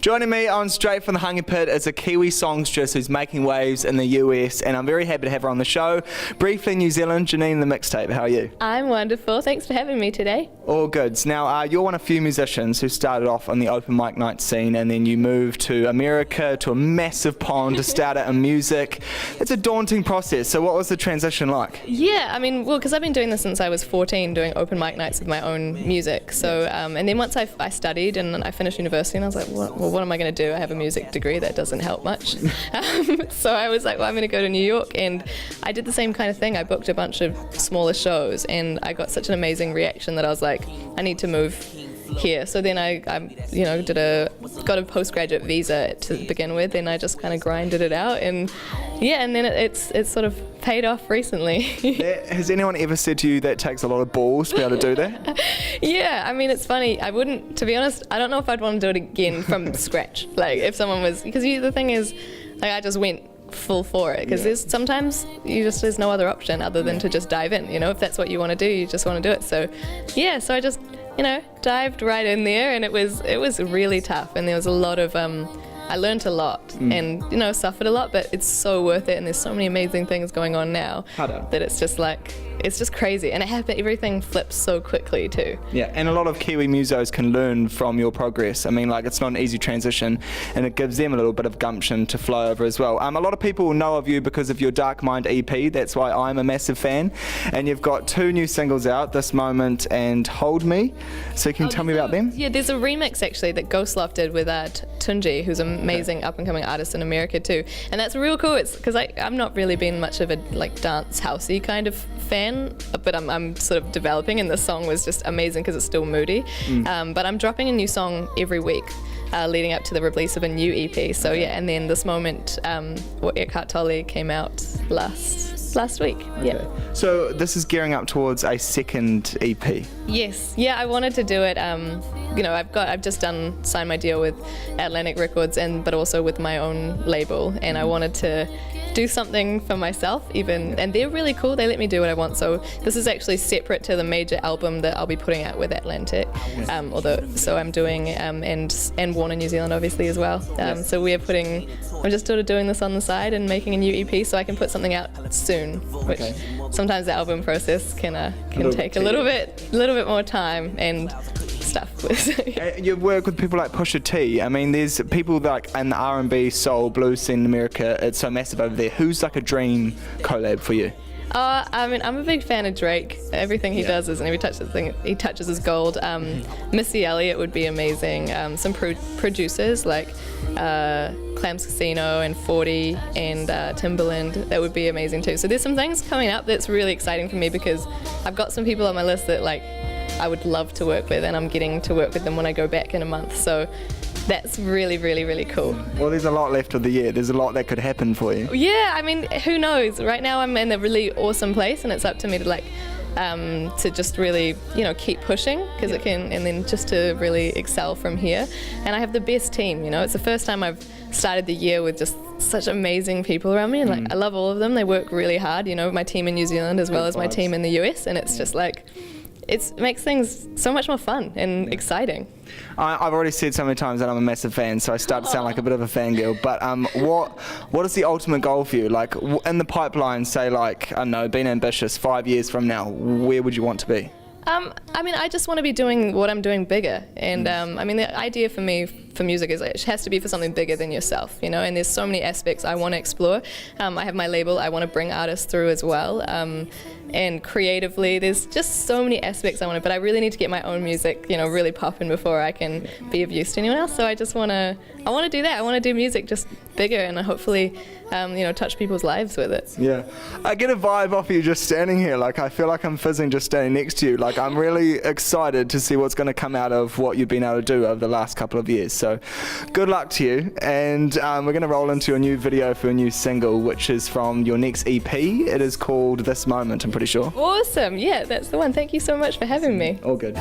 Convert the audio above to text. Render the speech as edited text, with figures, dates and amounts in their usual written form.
Joining me on Straight from the Hunger Pit is a Kiwi songstress who's making waves in the US, and I'm very happy to have her on the show. Briefly New Zealand, Janine the Mixtape, how are you? I'm wonderful, thanks for having me today. All goods. Now, you're one of few musicians who started off on the open mic night scene, and then you moved to America, to a massive pond to start out in music. It's a daunting process, so what was the transition like? Yeah, because I've been doing this since I was 14, doing open mic nights with my own music. So, and then once I studied and I finished university, and I was like, what am I going to do? I have a music degree, that doesn't help much. So I was like, well, I'm going to go to New York, and I did the same kind of thing. I booked a bunch of smaller shows, and I got such an amazing reaction that I was like, I need to move here. So then I got a postgraduate visa to begin with, and I just kind of grinded it out, and then it's sort of paid off recently. Has anyone ever said to you that takes a lot of balls to be able to do that? Yeah, it's funny. I wouldn't, to be honest, I don't know if I'd want to do it again from scratch. Like if someone was, because the thing is, like I just went full for it, because there's no other option other than to just dive in. If that's what you want to do, you just want to do it. So I just dived right in there, and it was really tough, and there was a lot of I learned a lot and suffered a lot, but it's so worth it, and there's so many amazing things going on now that it's just crazy, and everything flips so quickly too. Yeah, and a lot of Kiwi musos can learn from your progress. It's not an easy transition, and it gives them a little bit of gumption to flow over as well. A lot of people know of you because of your Dark Mind EP. That's why I'm a massive fan, and you've got 2 new singles out, This Moment and Hold Me. So can you tell me about them? Yeah, there's a remix actually that Ghostloft did with Tunji, who's an amazing up-and-coming artist in America too, and that's real cool. It's because I'm not really been much of a dance housey kind of fan, but I'm sort of developing, and the song was just amazing because it's still moody. But I'm dropping a new song every week leading up to the release of a new EP. So and then This Moment, Eckhart Tolle came out last week. Okay. Yeah. So this is gearing up towards a second EP. Yes. Yeah, I wanted to do it. I've just signed my deal with Atlantic Records, but also with my own label, and I wanted to do something for myself and they're really cool. They let me do what I want. So this is actually separate to the major album that I'll be putting out with Atlantic. So I'm doing and Warner New Zealand obviously as well. So I'm just sort of doing this on the side and making a new EP so I can put something out soon, which sometimes the album process can take a little bit more time and stuff. You work with people like Pusha T. There's people like in the R&B, soul, blues scene in America. It's so massive over there. Who's like a dream collab for you? I'm a big fan of Drake. Everything he does every he touches is gold. Missy Elliott would be amazing. Some producers like Clams Casino and 40 and Timbaland, that would be amazing too. So there's some things coming up that's really exciting for me, because I've got some people on my list that I would love to work with, and I'm getting to work with them when I go back in a month. So that's really, really, really cool. Well, there's a lot left of the year. There's a lot that could happen for you. Yeah, who knows? Right now I'm in a really awesome place, and it's up to me to just really, keep pushing, because it can, and then just to really excel from here. And I have the best team. It's the first time I've started the year with just such amazing people around me, and I love all of them. They work really hard. My team in New Zealand as well as my team in the US, and it's just it makes things so much more fun and exciting. I've already said so many times that I'm a massive fan, so I start to sound like a bit of a fangirl. But what is the ultimate goal for you? In the pipeline, say I don't know, being ambitious, 5 years from now, where would you want to be? I just want to be doing what I'm doing bigger, and the idea for me for music is it has to be for something bigger than yourself, and there's so many aspects I want to explore. I have my label, I want to bring artists through as well, and creatively there's just so many aspects I want to, but I really need to get my own music, really popping before I can be of use to anyone else. So I want to do that. I want to do music just bigger, and hopefully touch people's lives with it. Yeah, I get a vibe off you just standing here. I feel like I'm fizzing just standing next to you. I'm really excited to see what's going to come out of what you've been able to do over the last couple of years. So good luck to you, and we're going to roll into a new video for a new single, which is from your next EP. It is called This Moment, I'm pretty sure. Awesome. Yeah, that's the one. Thank you so much for having me. All good.